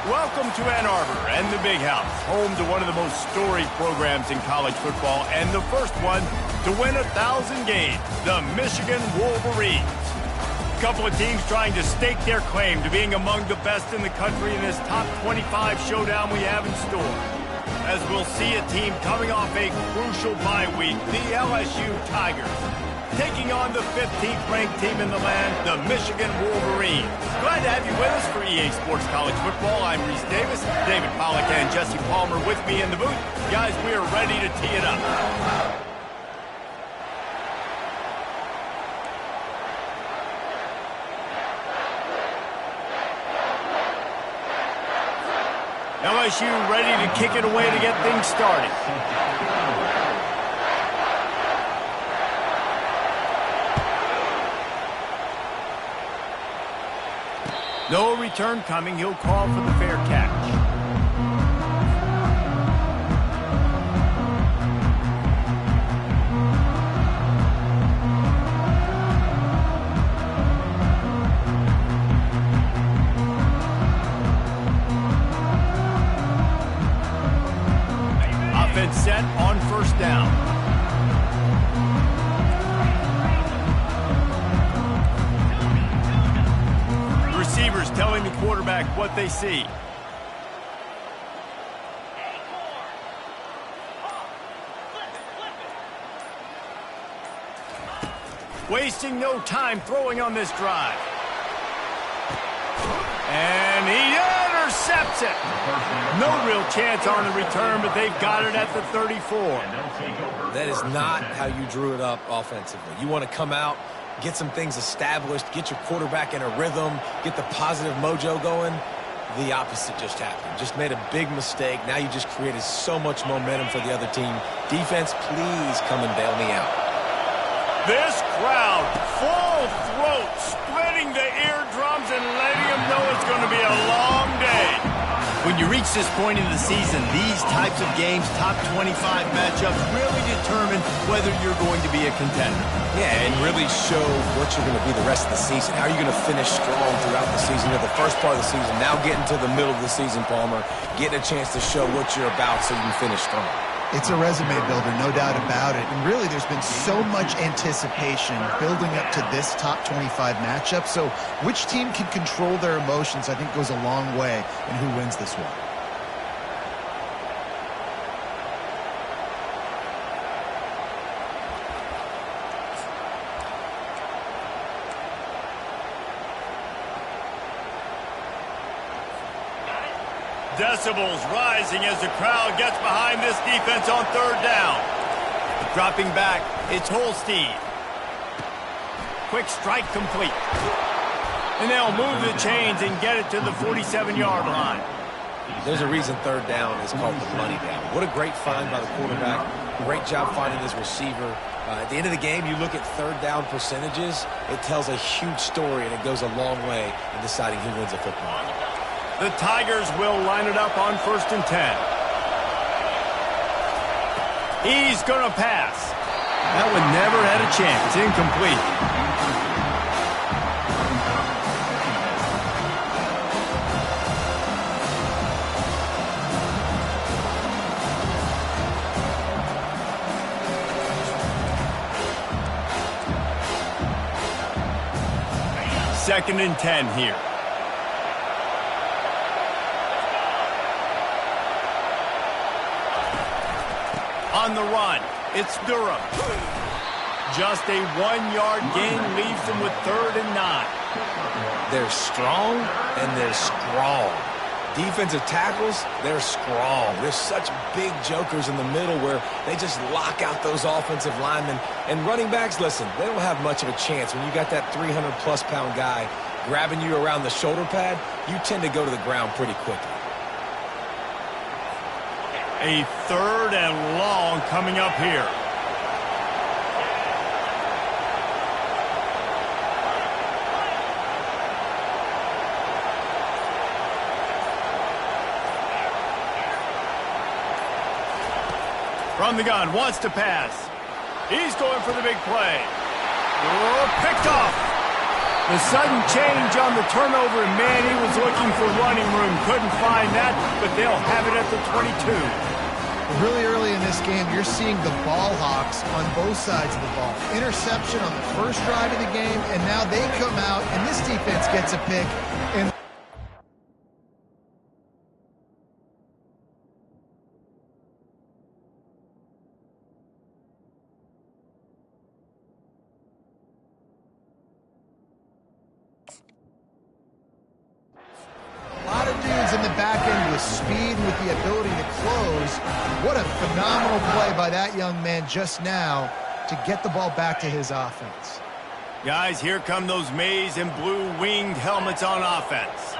Welcome to Ann Arbor and the Big House, home to one of the most storied programs in college football and the first one to win 1,000 games, the Michigan Wolverines. A couple of teams trying to stake their claim to being among the best in the country in this top 25 showdown we have in store. As we'll see a team coming off a crucial bye week, the LSU Tigers, taking on the 15th ranked team in the land, the Michigan Wolverines. Glad to have you with us for EA Sports College Football. I'm Reese Davis, David Pollack and Jesse Palmer with me in the booth. Guys, we are ready to tee it up. LSU ready to kick it away to get things started. No return coming. He'll call for the fair catch. Offense set on first down. Receivers telling the quarterback what they see. Wasting no time throwing on this drive. And he intercepts it. No real chance on the return, but they've got it at the 34. That is not how you drew it up offensively. You want to come out, get some things established, get your quarterback in a rhythm, get the positive mojo going. The opposite just happened. Just made a big mistake. Now you just created so much momentum for the other team. Defense, please come and bail me out. This crowd, full throat, splitting the eardrums and letting them know it's going to be a long day. When you reach this point in the season, these types of games, top 25 matchups, really determine whether you're going to be a contender. Yeah, and really show what you're going to be the rest of the season. How are you going to finish strong throughout the season? You're the first part of the season, now getting to the middle of the season, Palmer, getting a chance to show what you're about so you can finish strong. It's a resume builder, no doubt about it. And really, there's been so much anticipation building up to this top 25 matchup. So which team can control their emotions, I think, goes a long way in who wins this one. Decibels rising as the crowd gets behind this defense on third down. Dropping back, it's Holstein. Quick strike complete. And they'll move the chains and get it to the 47-yard line. There's a reason third down is called the money down. What a great find by the quarterback. Great job finding his receiver. At the end of the game, you look at third down percentages. It tells a huge story, and it goes a long way in deciding who wins a football game. The Tigers will line it up on 1st and 10. He's going to pass. That one never had a chance. Incomplete. Second and 10 here. On the run, it's Durham. Just a 1-yard gain leaves them with 3rd and 9. They're strong and they're strong. Defensive tackles, they're strong. There's such big jokers in the middle where they just lock out those offensive linemen. And running backs, listen, they don't have much of a chance. When you got that 300-plus pound guy grabbing you around the shoulder pad, you tend to go to the ground pretty quickly. A 3rd and long coming up here. From the gun, wants to pass. He's going for the big play. Oh, picked off. The sudden change on the turnover, and man, he was looking for running room. Couldn't find that, but they'll have it at the 22. Really early in this game, you're seeing the ball hawks on both sides of the ball. Interception on the first drive of the game, and now they come out, and this defense gets a pick. And in the back end with speed and with the ability to close. What a phenomenal play by that young man just now to get the ball back to his offense. Guys, here come those maize and blue winged helmets on offense.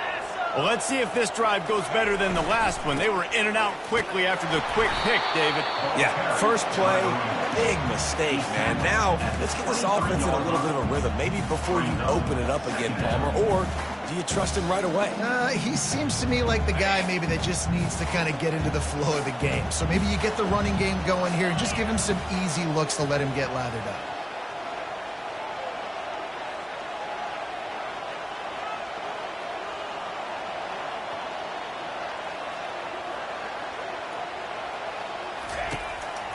Well, let's see if this drive goes better than the last one. They were in and out quickly after the quick pick, David. Yeah, first play, big mistake, man. Now, let's get this offense in a little bit of a rhythm. Maybe before you open it up again, Palmer, or do you trust him right away? He seems to me like the guy maybe that just needs to kind of get into the flow of the game. So maybe you get the running game going here and just give him some easy looks to let him get lathered up.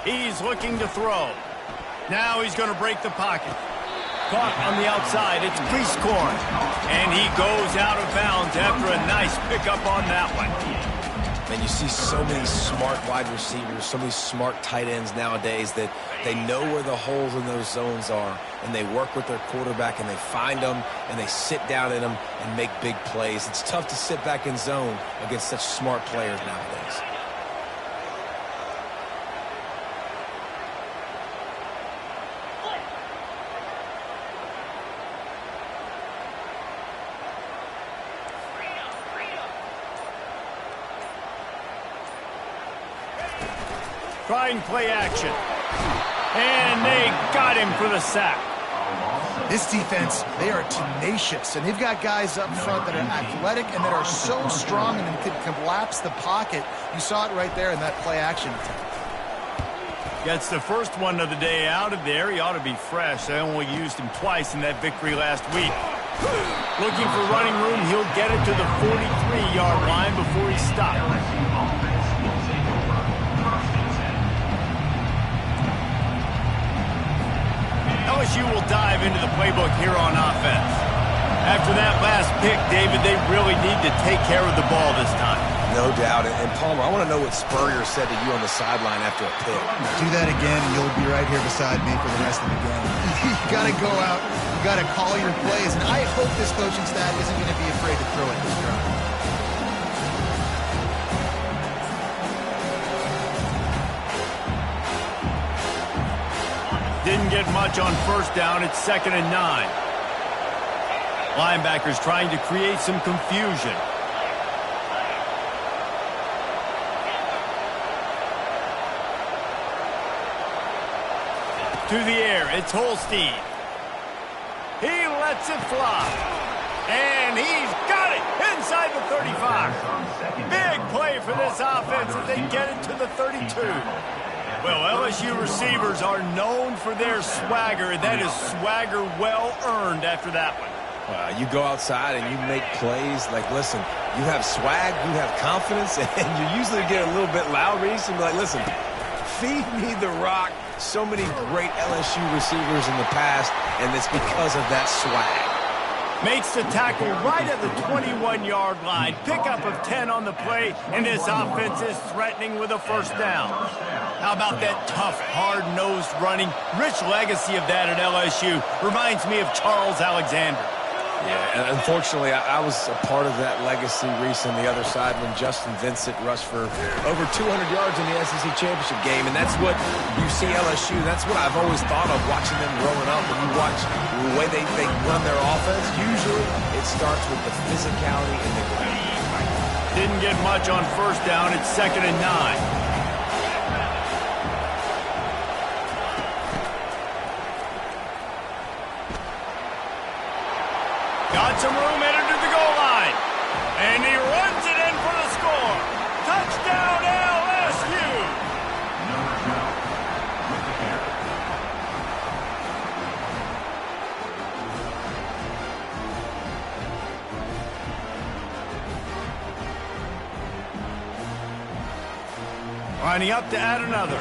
He's looking to throw. Now he's going to break the pocket. Caught on the outside. It's Prescorn. And he goes out of bounds after a nice pickup on that one. Man, you see so many smart wide receivers, so many smart tight ends nowadays that they know where the holes in those zones are, and they work with their quarterback, and they find them, and they sit down in them and make big plays. It's tough to sit back in zone against such smart players nowadays. Trying play action. And they got him for the sack. This defense, they are tenacious, and they've got guys up front that are athletic and that are so strong and can collapse the pocket. You saw it right there in that play action attempt. Gets the first one of the day out of there. He ought to be fresh. They only used him twice in that victory last week. Looking for running room. He'll get it to the 43-yard line before he stops. LSU will dive into the playbook here on offense. After that last pick, David, they really need to take care of the ball this time. No doubt. And Palmer, I want to know what Spurrier said to you on the sideline after a pick. Do that again, and you'll be right here beside me for the rest of the game. You got to go out. You got to call your plays. And I hope this coaching staff isn't going to be afraid to throw it this drive. Didn't get much on first down. It's 2nd and 9. Linebackers trying to create some confusion. To the air, it's Holstein. He lets it fly. And he's got it inside the 35. Big play for this offense as they get it to the 32. Well, LSU receivers are known for their swagger. That is swagger well earned after that one. You go outside and you make plays. Like, listen, you have swag, you have confidence, and you usually get a little bit loud, Reese, and be like, listen, feed me the rock. So many great LSU receivers in the past, and it's because of that swag. Makes the tackle right at the 21-yard line. Pickup of 10 on the play, and this offense is threatening with a first down. How about that tough, hard-nosed running? Rich legacy of that at LSU. Reminds me of Charles Alexander. Yeah, and unfortunately, I was a part of that legacy, Reese, on the other side when Justin Vincent rushed for over 200 yards in the SEC Championship game, and that's what you see LSU. That's what I've always thought of watching them growing up. When you watch the way they run their offense, usually it starts with the physicality and the grit. Didn't get much on first down. It's 2nd and 9. Got some room headed to the goal line. And he runs it in for the score. Touchdown, LSU. Lining up to add another.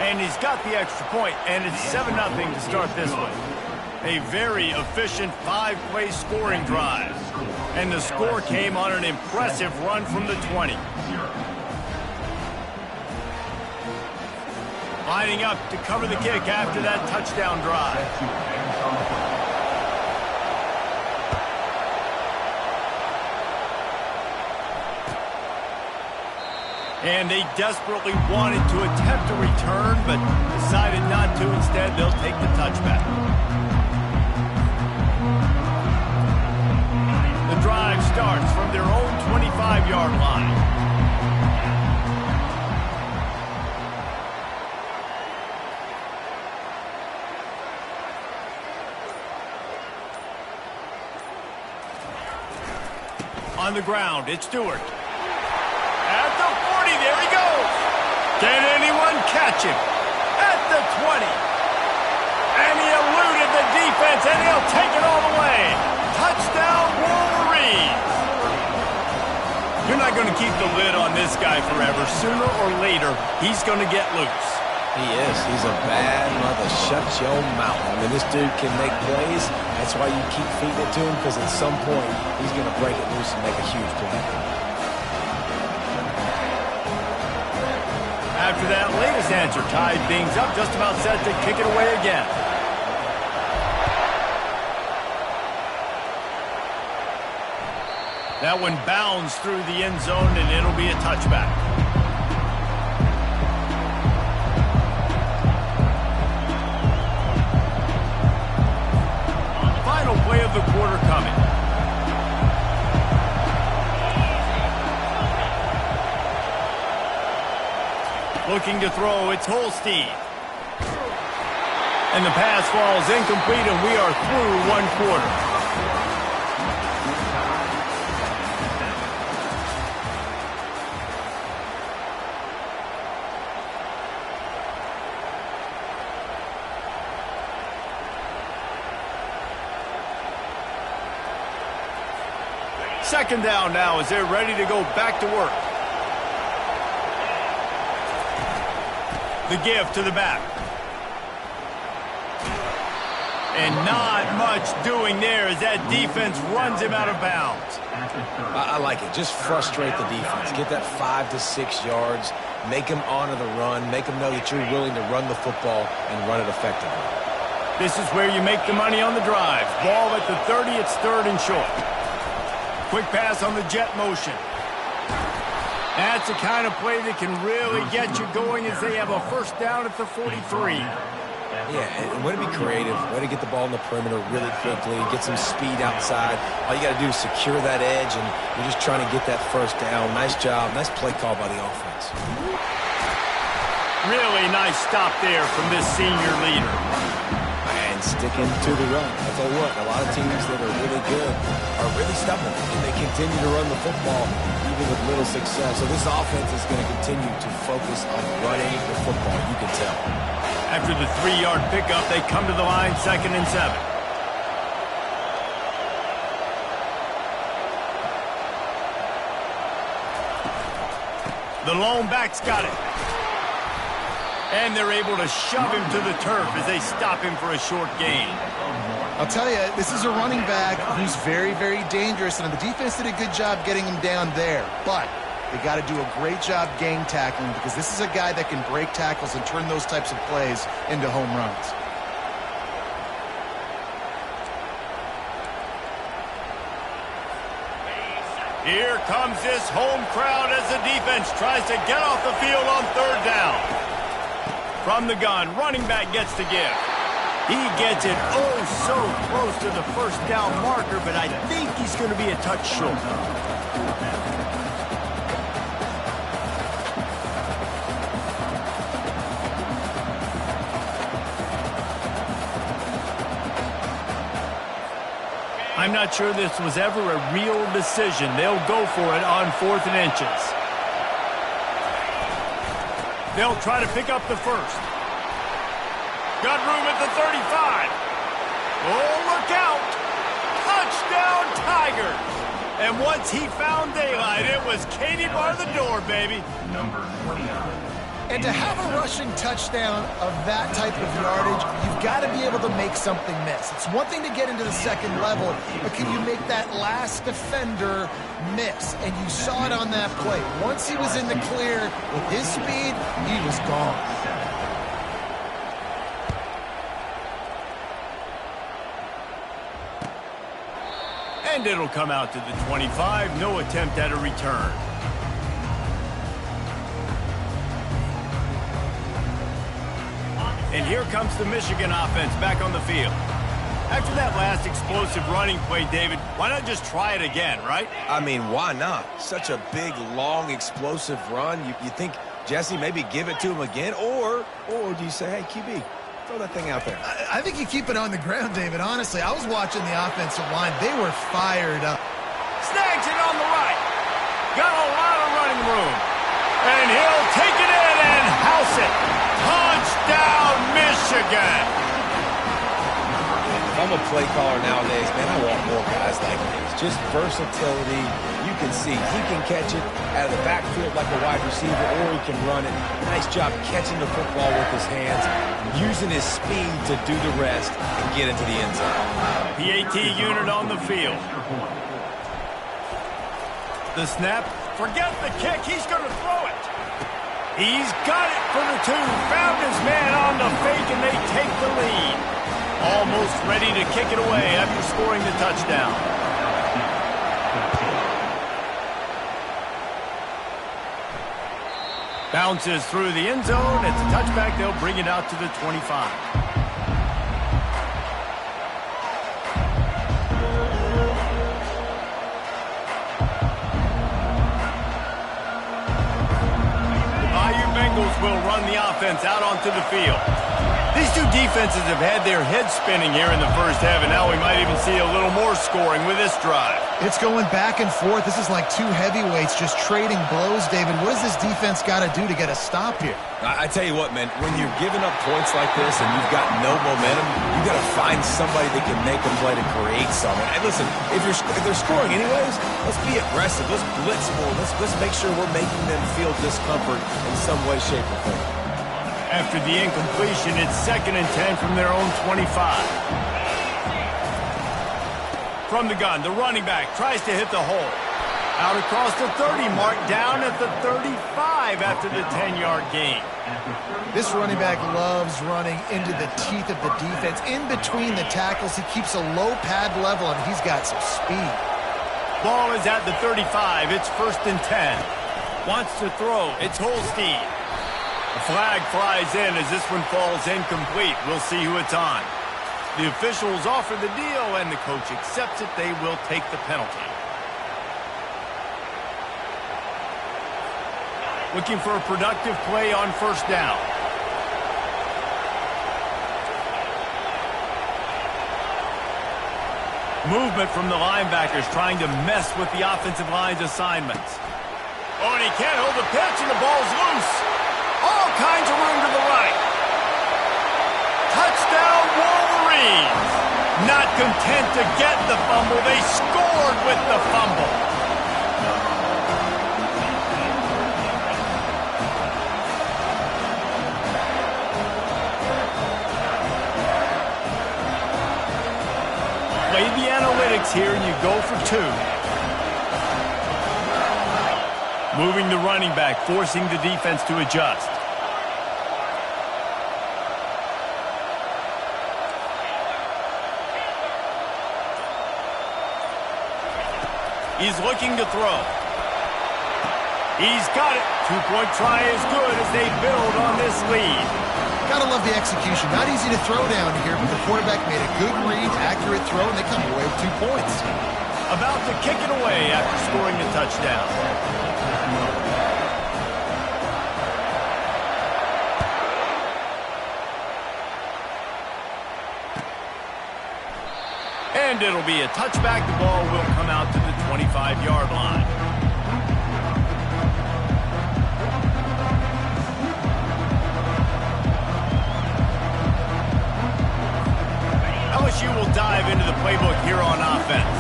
And he's got the extra point, and it's 7-0 to start this one. A very efficient 5-play scoring drive. And the score came on an impressive run from the 20. Lining up to cover the kick after that touchdown drive. And they desperately wanted to attempt a return, but decided not to. Instead, they'll take the touchback. The drive starts from their own 25-yard line. On the ground, it's Stewart. At the 40, there he goes. Can anyone catch him? At the 20. And he eluded the defense, and he'll take it all the way. Touchdown, Wolverines. You're not going to keep the lid on this guy forever. Sooner or later, he's going to get loose. He is. He's a bad mother. Shut your mouth. I mean, this dude can make plays. That's why you keep feeding it to him, because at some point, he's going to break it loose and make a huge play. After that latest answer, tied things up, just about set to kick it away again. That one bounds through the end zone, and it'll be a touchback. Final play of the quarter coming. Looking to throw, it's Holstein. And the pass falls incomplete, and we are through one quarter. Second down now as they're ready to go back to work. The give to the back. And not much doing there as that defense runs him out of bounds. I like it. Just frustrate the defense. Get that 5 to 6 yards. Make them honor the run. Make them know that you're willing to run the football and run it effectively. This is where you make the money on the drive. Ball at the 30, it's third and short. Quick pass on the jet motion. That's the kind of play that can really get you going as they have a first down at the 43. Yeah, and way to be creative, way to get the ball in the perimeter really quickly, get some speed outside. All you got to do is secure that edge, and you're just trying to get that first down. Nice job. Nice play call by the offense. Really nice stop there from this senior leader. And sticking to the run. I tell you what, a lot of teams that are really good are really stubborn, and they continue to run the football even with little success. So this offense is going to continue to focus on running the football, you can tell. After the 3-yard pickup, they come to the line, 2nd and 7. The lone back's got it. And they're able to shove him to the turf as they stop him for a short gain. I'll tell you, this is a running back who's very, very dangerous, and the defense did a good job getting him down there. But they got to do a great job gang tackling, because this is a guy that can break tackles and turn those types of plays into home runs. Here comes this home crowd as the defense tries to get off the field on 3rd down. From the gun, running back gets the give. He gets it oh so close to the first down marker, but I think he's going to be a touch short. I'm not sure this was ever a real decision. They'll go for it on 4th and inches. They'll try to pick up the first. Got room at the 35. Oh, look out. Touchdown, Tigers. And once he found daylight, it was Katie bar the door, baby. Number 29. And to have a rushing touchdown of that type of yardage, you've got to be able to make something miss. It's one thing to get into the second level, but can you make that last defender miss? And you saw it on that play. Once he was in the clear with his speed, he was gone. And it'll come out to the 25. No attempt at a return. And here comes the Michigan offense back on the field. After that last explosive running play, David, why not just try it again, right? I mean, why not? Such a big, long, explosive run. You think, Jesse, maybe give it to him again? Or do you say, hey, QB, throw that thing out there? I think you keep it on the ground, David. Honestly, I was watching the offensive line. They were fired up. Snags it on the right. Got a lot of running room. And he'll take it in and house it. Touchdown, Michigan. If I'm a play caller nowadays, man, I want more guys like this. Just versatility. You can see he can catch it out of the backfield like a wide receiver, or he can run it. Nice job catching the football with his hands, using his speed to do the rest and get into the end zone. PAT unit on the field. The snap. Forget the kick. He's going to throw it. He's got it for the 2. Found his man on the fake, and they take the lead. Almost ready to kick it away after scoring the touchdown. Bounces through the end zone. It's a touchback. They'll bring it out to the 25. Will run the offense out onto the field. These two defenses have had their heads spinning here in the first half, and now we might even see a little more scoring with this drive. It's going back and forth. This is like two heavyweights just trading blows, David. What does this defense got to do to get a stop here? I tell you what, man, when you're giving up points like this and you've got no momentum, you got to find somebody that can make a play to create something. And listen, if they're scoring anyways, let's be aggressive. Let's blitz more. Let's make sure we're making them feel discomfort in some way, shape, or form. After the incompletion, it's 2nd and 10 from their own 25. From the gun, the running back tries to hit the hole. Out across the 30 mark, down at the 35 after the 10-yard gain. This running back loves running into the teeth of the defense. In between the tackles, he keeps a low pad level, and he's got some speed. Ball is at the 35. It's 1st and 10. Wants to throw. It's Holstein. A flag flies in as this one falls incomplete. We'll see who it's on. The officials offer the deal, and the coach accepts it. They will take the penalty. Looking for a productive play on 1st down. Movement from the linebackers trying to mess with the offensive line's assignments. Oh, and he can't hold the pitch, and the ball's loose. All kinds of room to the right. Touchdown, Wolverines. Not content to get the fumble, they scored with the fumble. Play the analytics here, and you go for 2. Moving the running back, forcing the defense to adjust. He's looking to throw. He's got it. 2-point try is good as they build on this lead. Gotta love the execution. Not easy to throw down here, but the quarterback made a good read, accurate throw, and they come away with 2 points. About to kick it away after scoring the touchdown. And it'll be a touchback. The ball will come out to the 25-yard line. LSU will dive into the playbook here on offense.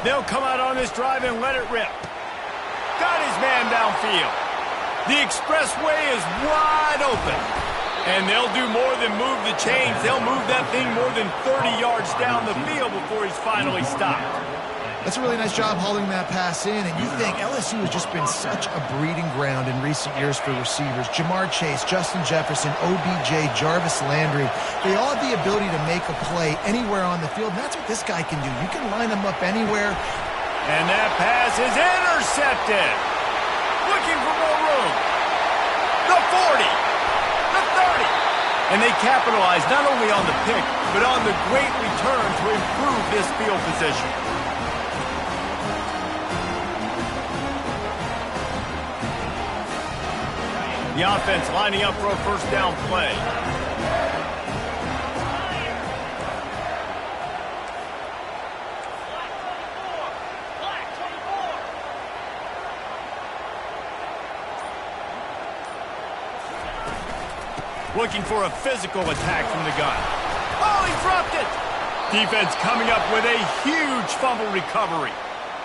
They'll come out on this drive and let it rip. Got his man downfield. The expressway is wide open. And they'll do more than move the chains. They'll move that thing more than 30 yards down the field before he's finally stopped. That's a really nice job hauling that pass in, and you think LSU has just been such a breeding ground in recent years for receivers. Jamar Chase, Justin Jefferson, OBJ, Jarvis Landry, they all have the ability to make a play anywhere on the field, and that's what this guy can do. You can line him up anywhere. And that pass is intercepted. Looking for more room. The 40. The 30. And they capitalize not only on the pick, but on the great return to improve this field position. The offense lining up for a first down play. Looking for a physical attack from the gun. Oh, he dropped it! Defense coming up with a huge fumble recovery.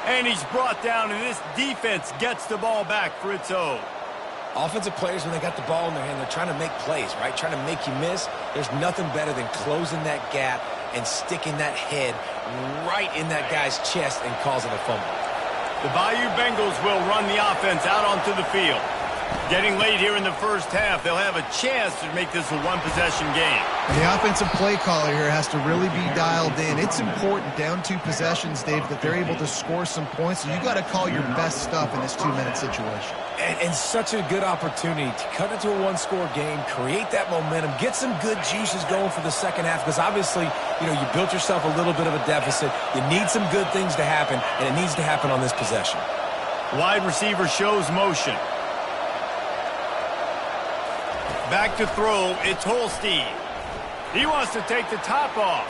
And he's brought down, and this defense gets the ball back for its own. Offensive players, when they got the ball in their hand, they're trying to make plays, right? Trying to make you miss. There's nothing better than closing that gap and sticking that head right in that guy's chest and causing a fumble. The Bayou Bengals will run the offense out onto the field. Getting late here in the first half, they'll have a chance to make this a one-possession game. And the offensive play caller here has to really be dialed in. It's important down 2 possessions, Dave, that they're able to score some points. So you got to call your best stuff in this 2-minute situation. And such a good opportunity to cut into a one-score game, create that momentum, get some good juices going for the second half, because obviously, you know, you built yourself a little bit of a deficit. You need some good things to happen, and it needs to happen on this possession. Wide receiver shows motion. Back to throw, it's Holstein. He wants to take the top off.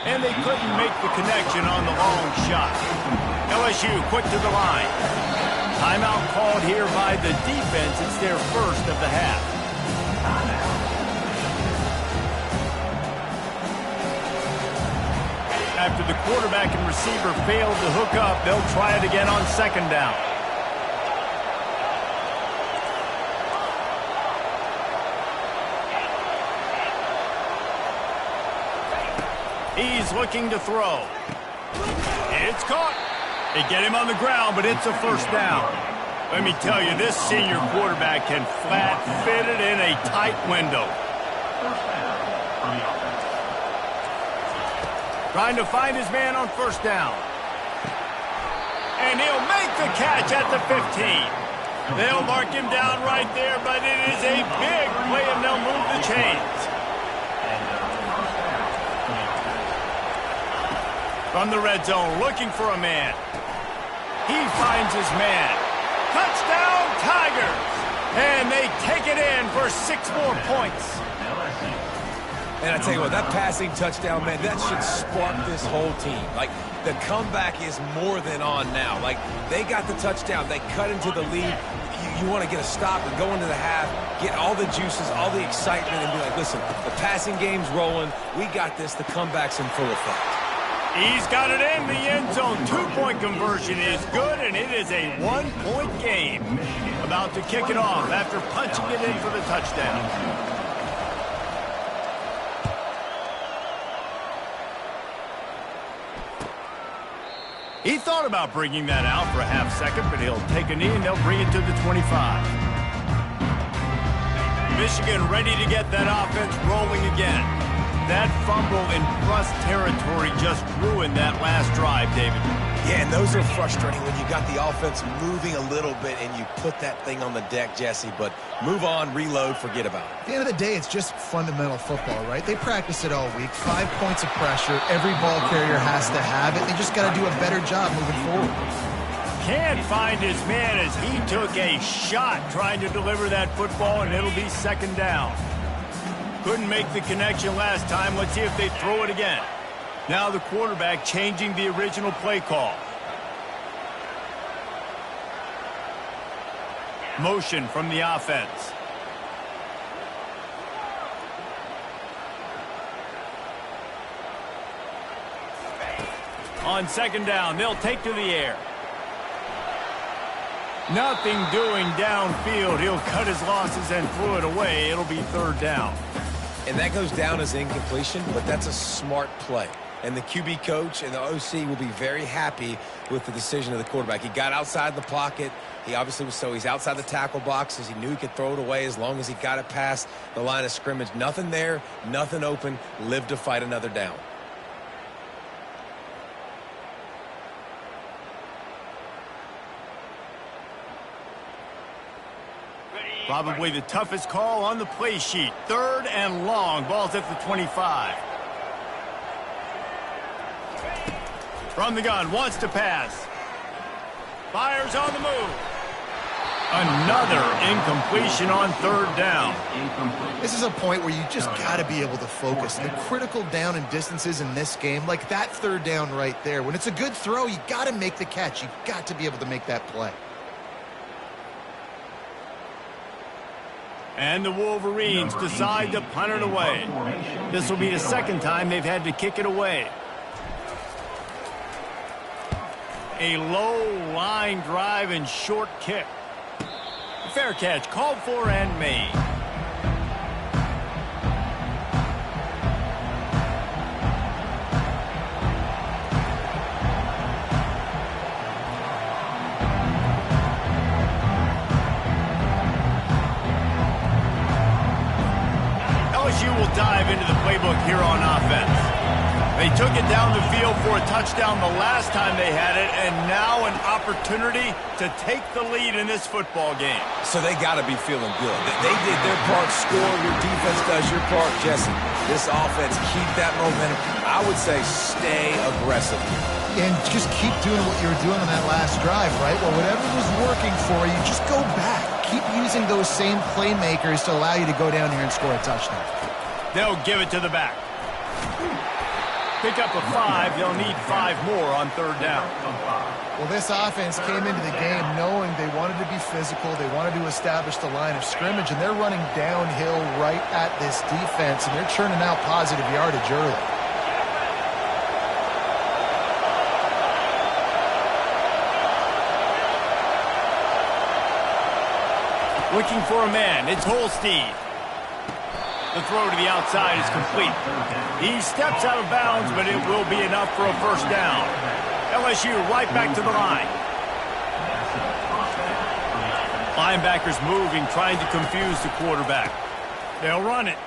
And they couldn't make the connection on the long shot. LSU quick to the line. Timeout called here by the defense. It's their first of the half. After the quarterback and receiver failed to hook up, they'll try it again on second down. He's looking to throw. It's caught. They get him on the ground, but it's a first down. Let me tell you, this senior quarterback can flat fit it in a tight window. Trying to find his man on first down. And he'll make the catch at the 15. They'll mark him down right there, but it is a big play, and they'll move the chains. From the red zone, looking for a man. He finds his man. Touchdown, Tigers! And they take it in for 6 more points. And I tell you what, that passing touchdown, man, that should spark this whole team. Like, the comeback is more than on now. Like, they got the touchdown. They cut into the lead. You want to get a stop and go into the half, get all the juices, all the excitement, and be like, listen, the passing game's rolling. We got this. The comeback's in full effect. He's got it in the end zone. 2-point conversion is good, and it is a 1-point game. About to kick it off after punching it in for the touchdown. He thought about bringing that out for a half second, but he'll take a knee and they'll bring it to the 25. Michigan ready to get that offense rolling again. That fumble in Russ territory just ruined that last drive, David. Yeah, and those are frustrating when you got the offense moving a little bit and you put that thing on the deck, Jesse. But move on, reload, forget about it. At the end of the day, it's just fundamental football, right? They practice it all week. 5 points of pressure. Every ball carrier has to have it. They just got to do a better job moving forward. Can't find his man as he took a shot trying to deliver that football, and it'll be second down. Couldn't make the connection last time. Let's see if they throw it again. Now the quarterback changing the original play call. Motion from the offense. On second down, they'll take to the air. Nothing doing downfield. He'll cut his losses and throw it away. It'll be third down. And that goes down as incompletion, but that's a smart play. And the QB coach and the OC will be very happy with the decision of the quarterback. He got outside the pocket. He obviously was, so he's outside the tackle boxes. He knew he could throw it away as long as he got it past the line of scrimmage. Nothing there, nothing open. Live to fight another down. Probably the toughest call on the play sheet. Third and long. Ball's at the 25. From the gun, wants to pass. Fires on the move. Another incompletion on third down. This is a point where you just got to be able to focus. The critical down and distances in this game, like that third down right there. When it's a good throw, you got to make the catch. You got to be able to make that play. And the Wolverines decide to punt it away. This will be the second time they've had to kick it away. A low line drive and short kick. Fair catch called for and made. LSU will dive into the playbook here on offense. They took it down the field for a touchdown the last time they had it, and now an opportunity to take the lead in this football game. So they got to be feeling good. They did their part, score. Your defense does your part, Jesse. This offense, keep that momentum. I would say stay aggressive. And just keep doing what you were doing on that last drive, right? Well, whatever was working for you, just go back. Keep using those same playmakers to allow you to go down here and score a touchdown. They'll give it to the back. Pick up a 5. They'll need 5 more on third down. Well, this offense came into the game knowing they wanted to be physical. They wanted to establish the line of scrimmage, and they're running downhill right at this defense, and they're churning out positive yardage early. Looking for a man. It's Holstein. The throw to the outside is complete. He steps out of bounds, but it will be enough for a first down. LSU right back to the line. Linebackers moving, trying to confuse the quarterback. They'll run it.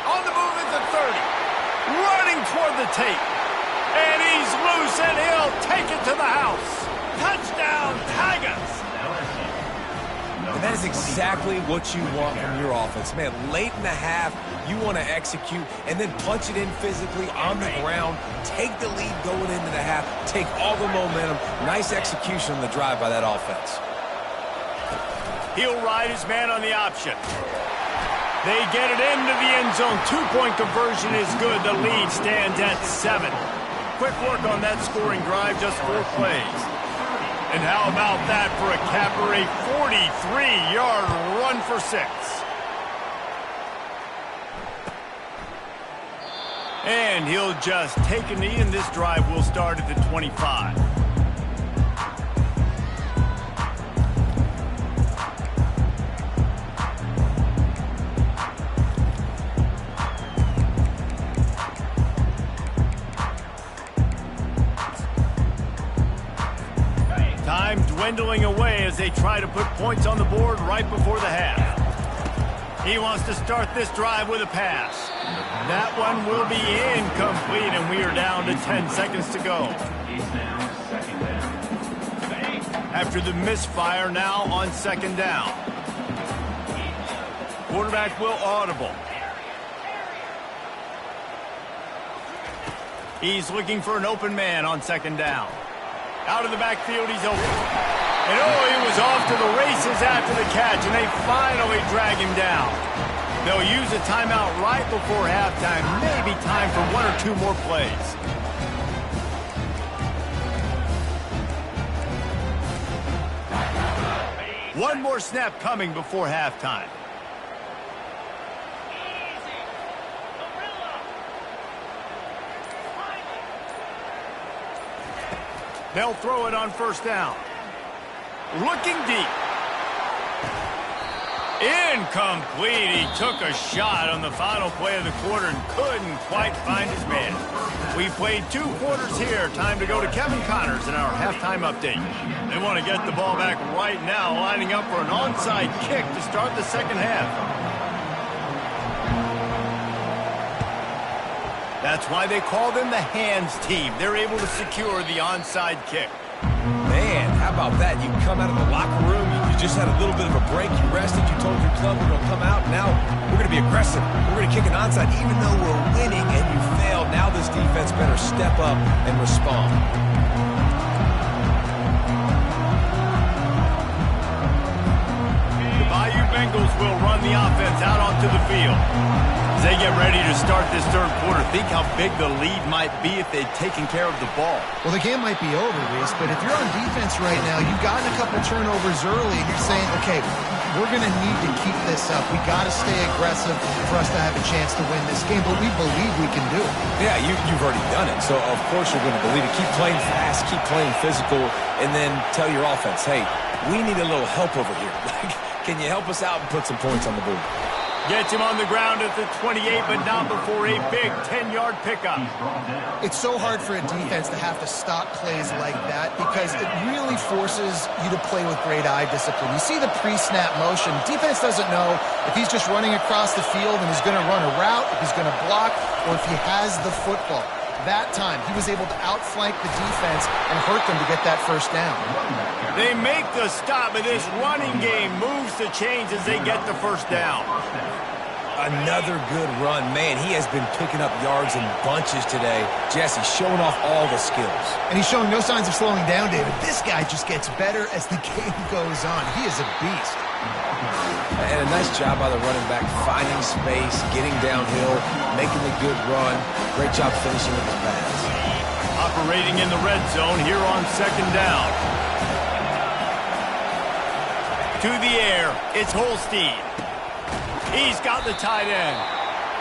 On the move is the 30. Running toward the tape. And he's loose, and he'll take it to the house. Touchdown, Tigers. And that is exactly what you want from your offense. Man, late in the half, you want to execute and then punch it in physically on the ground. Take the lead going into the half. Take all the momentum. Nice execution on the drive by that offense. He'll ride his man on the option. They get it into the end zone. 2-point conversion is good. The lead stands at 7. Quick work on that scoring drive, just 4 plays. And how about that for a capper, a 43-yard run for 6. And he'll just take a knee, and this drive will start at the 25. Time dwindling away as they try to put points on the board right before the half. He wants to start this drive with a pass. That one will be incomplete, and we are down to 10 seconds to go. After the misfire, now on second down. Quarterback will audible. He's looking for an open man on second down. Out of the backfield, he's open. And he was off to the races after the catch, and they finally drag him down. They'll use a timeout right before halftime. Maybe time for 1 or 2 more plays. One more snap coming before halftime. They'll throw it on first down. Looking deep. Incomplete. He took a shot on the final play of the quarter and couldn't quite find his man. We played 2 quarters here. Time to go to Kevin Connors in our halftime update. They want to get the ball back right now, lining up for an onside kick to start the second half. That's why they call them the hands team. They're able to secure the onside kick. Man, how about that? You come out of the locker room, you just had a little bit of a break, you rested, you told your club we're going to come out, now we're going to be aggressive. We're going to kick an onside even though we're winning and you failed. Now this defense better step up and respond. The Bayou Bengals will run the offense out onto the field. As they get ready to start this third quarter, think how big the lead might be if they'd taken care of the ball. Well, the game might be over, Reese, but if you're on defense right now, you've gotten a couple turnovers early, and you're saying, okay, we're going to need to keep this up. We got to stay aggressive for us to have a chance to win this game, but we believe we can do it. Yeah, you've already done it, so of course you're going to believe it. Keep playing fast, keep playing physical, and then tell your offense, hey, we need a little help over here. Can you help us out and put some points on the board? Gets him on the ground at the 28, but not before a big 10-yard pickup. It's so hard for a defense to have to stop plays like that because it really forces you to play with great eye discipline. You see the pre-snap motion. Defense doesn't know if he's just running across the field and he's going to run a route, if he's going to block, or if he has the football. That time, he was able to outflank the defense and hurt them to get that first down. They make the stop, but this running game moves the chains as they get the first down. Another good run. Man, he has been picking up yards in bunches today. Jesse showing off all the skills. And he's showing no signs of slowing down, David. This guy just gets better as the game goes on. He is a beast. And a nice job by the running back, finding space, getting downhill, making a good run. Great job finishing with his pass. Operating in the red zone here on second down. To the air, it's Holstein. He's got the tight end.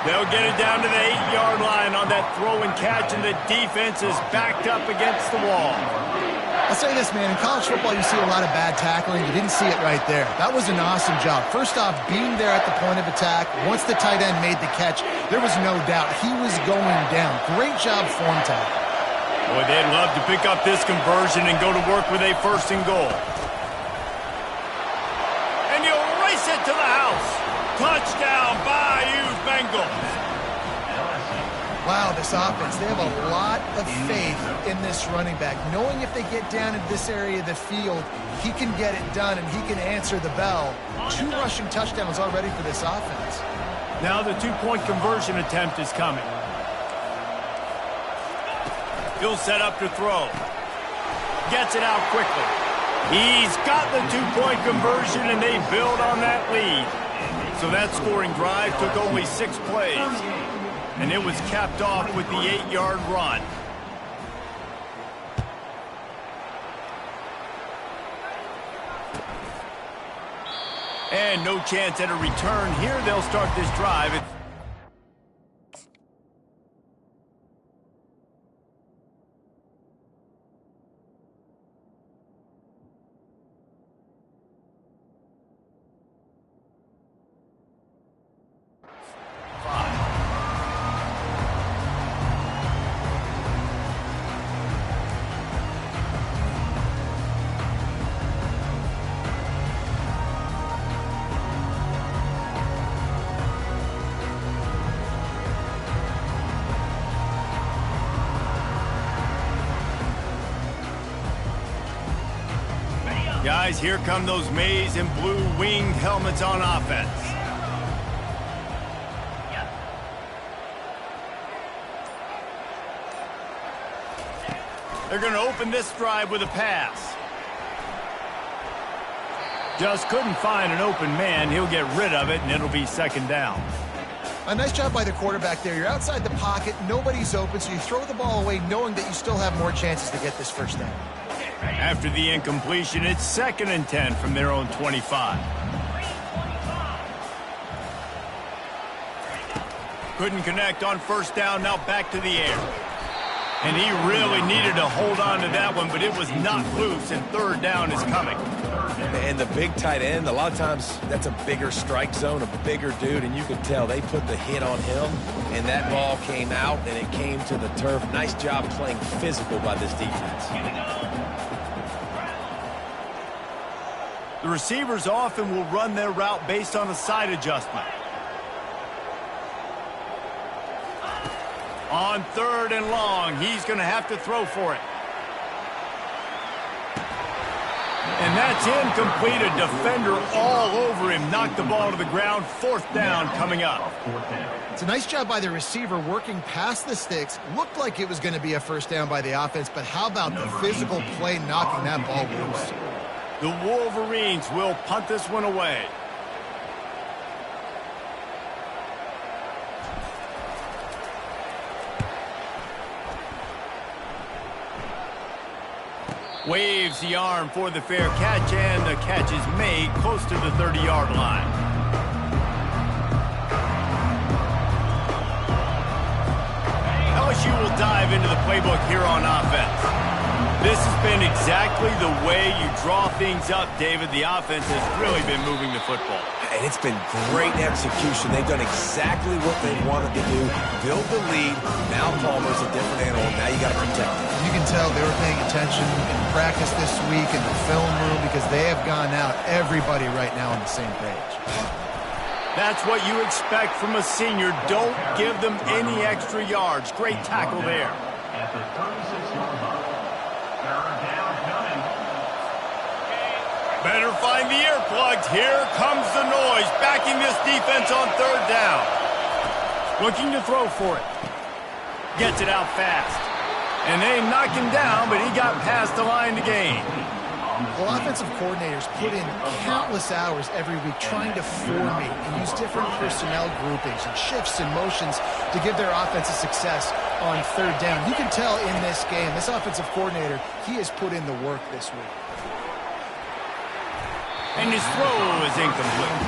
They'll get it down to the 8-yard line on that throw and catch, and the defense is backed up against the wall. I'll say this, man. In college football, you see a lot of bad tackling. You didn't see it right there. That was an awesome job. First off, being there at the point of attack. Once the tight end made the catch, there was no doubt he was going down. Great job form tackle. Boy, they'd love to pick up this conversion and go to work with a first and goal. And you'll race it to the house. Touchdown, Bayou Bengals. Wow, this offense, they have a lot of faith in this running back. Knowing if they get down in this area of the field, he can get it done and he can answer the bell. 2 rushing touchdowns already for this offense. Now the 2-point conversion attempt is coming. He'll set up to throw. Gets it out quickly. He's got the 2-point conversion, and they build on that lead. So that scoring drive took only 6 plays. And it was capped off with the 8-yard run. And no chance at a return here. They'll start this drive. Guys, here come those maize and blue winged helmets on offense. They're going to open this drive with a pass. Just couldn't find an open man. He'll get rid of it, and it'll be second down. A nice job by the quarterback there. You're outside the pocket. Nobody's open, so you throw the ball away knowing that you still have more chances to get this first down. After the incompletion, it's 2nd and 10 from their own 25. Couldn't connect on first down, now back to the air. And he really needed to hold on to that one, but it was not loose, and third down is coming. And the big tight end, a lot of times that's a bigger strike zone, a bigger dude, and you could tell they put the hit on him, and that ball came out, and it came to the turf. Nice job playing physical by this defense. The receivers often will run their route based on a side adjustment. On third and long, he's going to have to throw for it. And that's incomplete. A defender all over him. Knocked the ball to the ground. Fourth down coming up. It's a nice job by the receiver working past the sticks. Looked like it was going to be a first down by the offense, but how about the physical play knocking that ball loose? The Wolverines will punt this one away. Waves the arm for the fair catch, and the catch is made close to the 30-yard line. LSU will dive into the playbook here on offense. This has been exactly the way you draw things up, David. The offense has really been moving the football. And it's been great execution. They've done exactly what they wanted to do. Build the lead. Now Palmer's a different animal. Now you got to protect him. You can tell they were paying attention in practice this week in the film room because they have gone out, everybody right now on the same page. That's what you expect from a senior. Don't give them any extra yards. Great tackle there. At the 36-yard line. Better find the earplugs. Here comes the noise. Backing this defense on third down. Looking to throw for it. Gets it out fast. And they knock him down, but he got past the line to gain. Well, offensive coordinators put in countless hours every week trying to formate and use different personnel groupings and shifts and motions to give their offense a success on third down. You can tell in this game, this offensive coordinator, he has put in the work this week. And his throw is incomplete.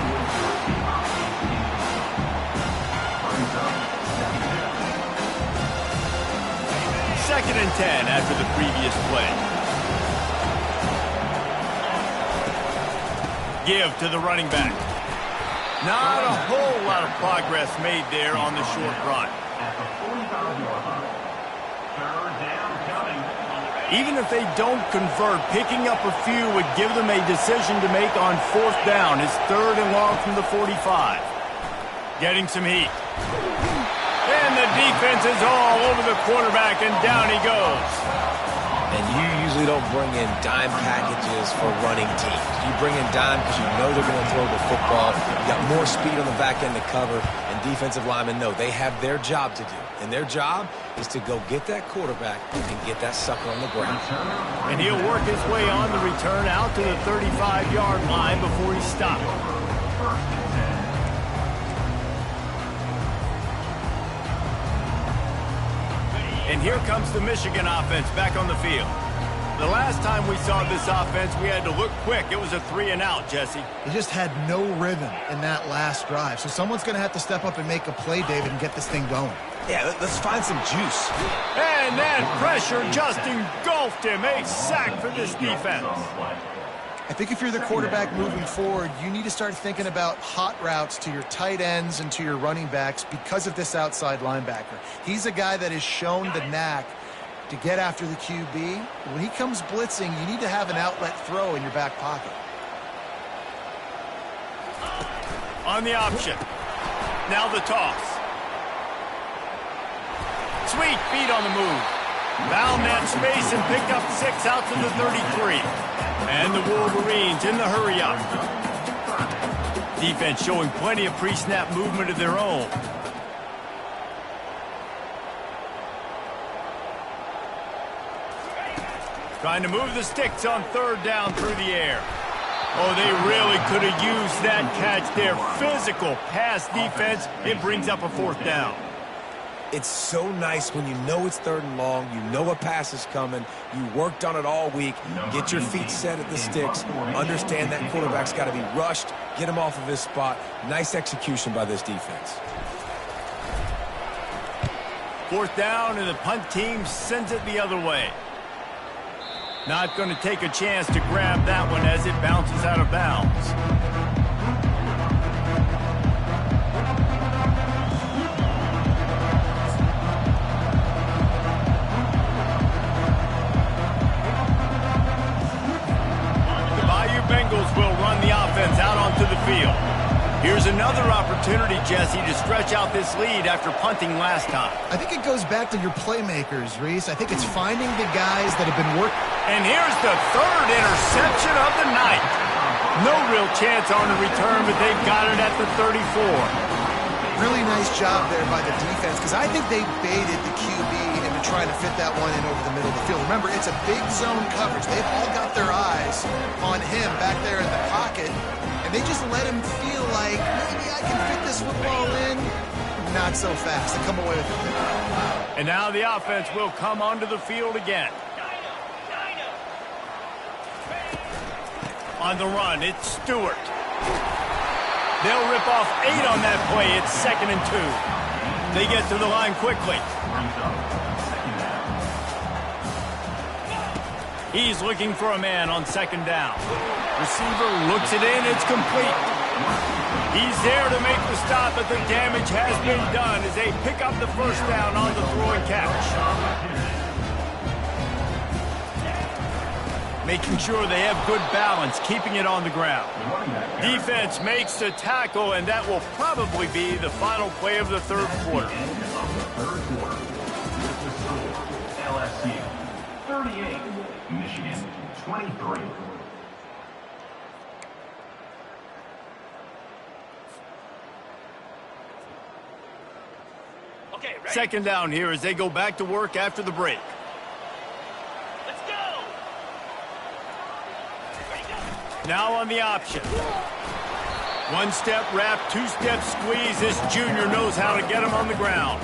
Second and 10 after the previous play. Give to the running back. Not a whole lot of progress made there on the short run. At the 45-yard line. Third down coming. Even if they don't convert, picking up a few would give them a decision to make on fourth down. It's third and long from the 45. Getting some heat. And the defense is all over the quarterback, and down he goes. And you usually don't bring in dime packages for running teams. You bring in dime because you know they're going to throw the football. You got more speed on the back end to cover, and defensive linemen know they have their job to do. And their job is to go get that quarterback and get that sucker on the ground. And he'll work his way on the return out to the 35-yard line before he stopped. And here comes the Michigan offense back on the field. The last time we saw this offense, we had to look quick. It was a 3-and-out, Jesse. They just had no rhythm in that last drive. So someone's going to have to step up and make a play, David, and get this thing going. Yeah, let's find some juice. And that pressure just engulfed him. A sack for this defense. I think if you're the quarterback moving forward, you need to start thinking about hot routes to your tight ends and to your running backs because of this outside linebacker. He's a guy that has shown the knack to get after the QB. When he comes blitzing, you need to have an outlet throw in your back pocket. On the option. Now the toss. Sweet feet on the move. Found that space and picked up 6 out to the 33. And the Wolverines in the hurry-up. Defense showing plenty of pre-snap movement of their own. Trying to move the sticks on third down through the air. Oh, they really could have used that catch there. Physical pass defense. It brings up a fourth down. It's so nice when you know it's third and long, you know a pass is coming, you worked on it all week, get your feet set at the sticks, understand that quarterback's got to be rushed, get him off of his spot. Nice execution by this defense. 4th down, and the punt team sends it the other way. Not going to take a chance to grab that one as it bounces out of bounds. The Bayou Bengals will run the offense out onto the field. Here's another opportunity, Jesse, to stretch out this lead after punting last time. I think it goes back to your playmakers, Reese. I think it's finding the guys that have been working. And here's the 3rd interception of the night. No real chance on the return, but they've got it at the 34. Really nice job there by the defense, because I think they baited the QB into trying to fit that one in over the middle of the field. Remember, it's a big zone coverage. They've all got their eyes on him back there in the pocket. And they just let him feel like, maybe I can fit this football in. Not so fast. They come away with it. And now the offense will come onto the field again. On the run, it's Stewart. They'll rip off 8 on that play. It's 2nd and 2. They get to the line quickly. He's looking for a man on 2nd down. Receiver looks it in. It's complete. He's there to make the stop, but the damage has been done as they pick up the 1st down on the throw and catch. Making sure they have good balance, keeping it on the ground. Defense makes the tackle, and that will probably be the final play of the 3rd quarter. LSU 38, Michigan 23. Okay, 2nd down here as they go back to work after the break. Let's go. Now on the option. 1-step wrap, 2-step squeeze. This junior knows how to get him on the ground.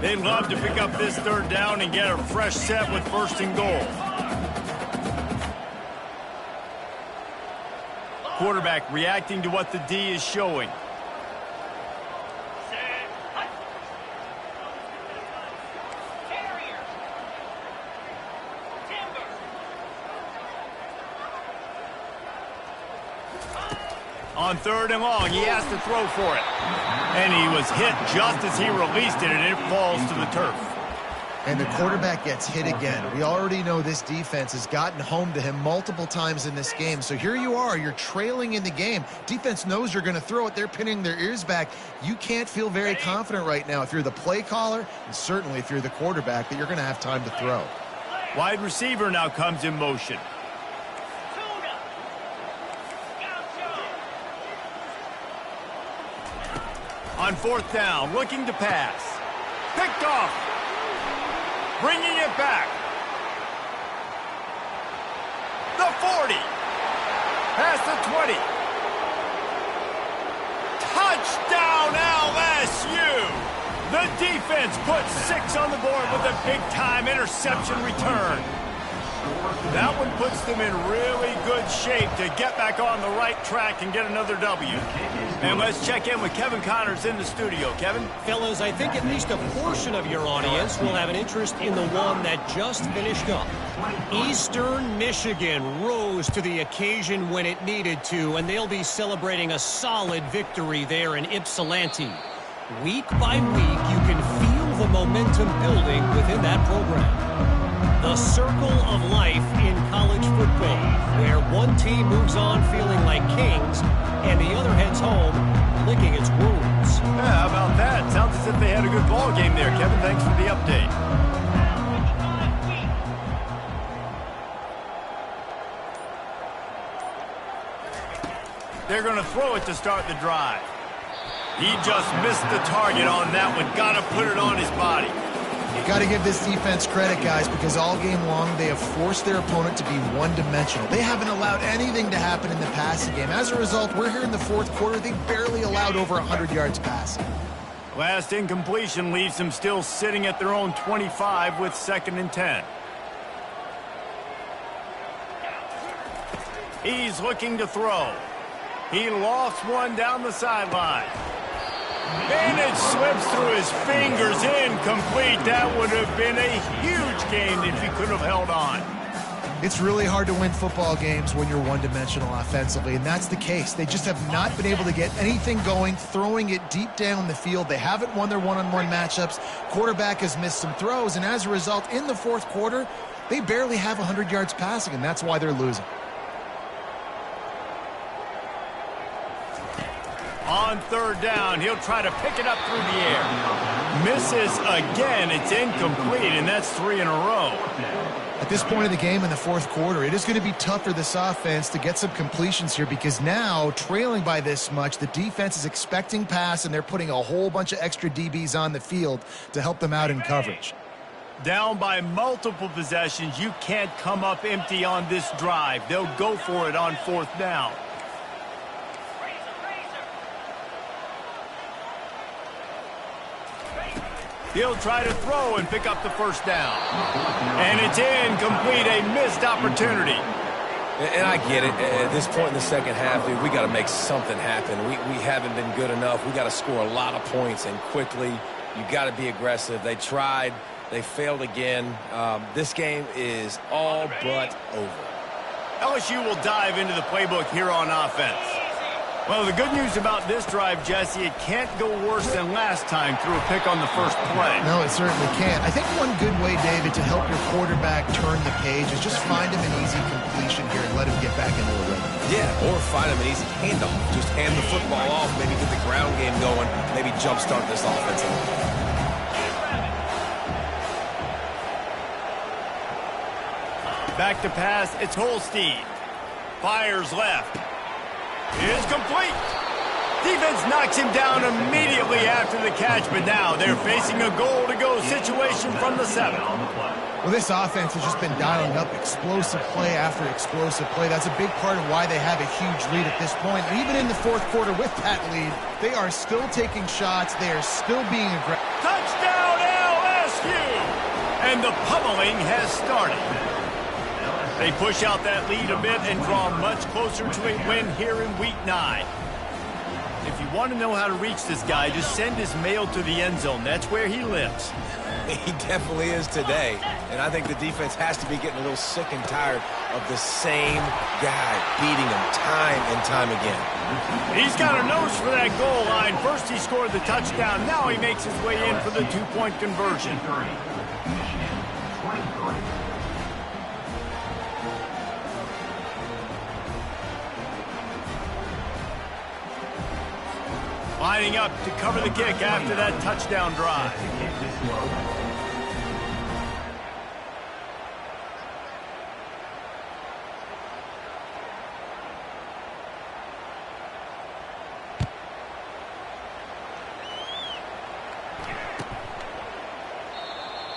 They'd love to pick up this 3rd down and get a fresh set with 1st and goal. Quarterback reacting to what the D is showing. On 3rd and long, he has to throw for it. And he was hit just as he released it, and it falls to the turf. And the quarterback gets hit again. We already know this defense has gotten home to him multiple times in this game. So here you are, you're trailing in the game. Defense knows you're going to throw it. They're pinning their ears back. You can't feel very confident right now if you're the play caller, and certainly if you're the quarterback, that you're going to have time to throw. Wide receiver now comes in motion. On 4th down, looking to pass. Picked off. Bringing it back. The 40. Past the 20. Touchdown LSU. The defense puts 6 on the board with a big-time interception return. That one puts them in really good shape to get back on the right track and get another W. And let's check in with Kevin Connors in the studio. Kevin? Fellas, I think at least a portion of your audience will have an interest in the one that just finished up. Eastern Michigan rose to the occasion when it needed to, and they'll be celebrating a solid victory there in Ypsilanti. Week by week, you can feel the momentum building within that program. The circle of life in college football, where one team moves on feeling like kings and the other heads home licking its wounds. Yeah, how about that? Sounds as if they had a good ball game there. Kevin, thanks for the update. They're going to throw it to start the drive. He just missed the target on that one. Got to put it on his body. Got to give this defense credit, guys, because all game long they have forced their opponent to be one-dimensional. They haven't allowed anything to happen in the passing game. As a result, we're here in the 4th quarter. They barely allowed over 100 yards passing. Last incompletion leaves them still sitting at their own 25 with 2nd and 10. He's looking to throw. He lost one down the sideline. And it slips through his fingers, incomplete. That would have been a huge game if he could have held on. It's really hard to win football games when you're one-dimensional offensively, and that's the case. They just have not been able to get anything going, throwing it deep down the field. They haven't won their one-on-one matchups. Quarterback has missed some throws, and as a result, in the fourth quarter, they barely have 100 yards passing, and that's why they're losing. On third down, he'll try to pick it up through the air. Misses again. It's incomplete, and that's 3 in a row. At this point of the game in the fourth quarter, it is going to be tough for this offense to get some completions here because now, trailing by this much, the defense is expecting pass, and they're putting a whole bunch of extra DBs on the field to help them out in coverage. Down by multiple possessions, you can't come up empty on this drive. They'll go for it on fourth down. He'll try to throw and pick up the first down. And it's incomplete, a missed opportunity. And I get it. At this point in the second half, dude, we got to make something happen. We haven't been good enough. We got to score a lot of points and quickly. You got to be aggressive. They tried. They failed again. This game is all but over. LSU will dive into the playbook here on offense. Well, the good news about this drive, Jesse, it can't go worse than last time through a pick on the first play. No, it certainly can't. I think one good way, David, to help your quarterback turn the page is just find him an easy completion here and let him get back into a rhythm. Yeah, or find him an easy handoff. Just hand the football off, maybe get the ground game going, maybe jumpstart this offense. Back to pass, it's Holstein. Fires left. Is complete. Defense knocks him down immediately after the catch, but now they're facing a goal-to-go situation from the 7. Well, this offense has just been dialing up explosive play after explosive play. That's a big part of why they have a huge lead at this point. And even in the fourth quarter with that lead, they are still taking shots. They are still being aggressive. Touchdown, LSU! And the pummeling has started. They push out that lead a bit and draw much closer to a win here in Week 9. If you want to know how to reach this guy, just send his mail to the end zone. That's where he lives. He definitely is today. And I think the defense has to be getting a little sick and tired of the same guy beating him time and time again. He's got a nose for that goal line. First he scored the touchdown. Now he makes his way in for the two-point conversion. Lining up to cover the kick after that touchdown drive.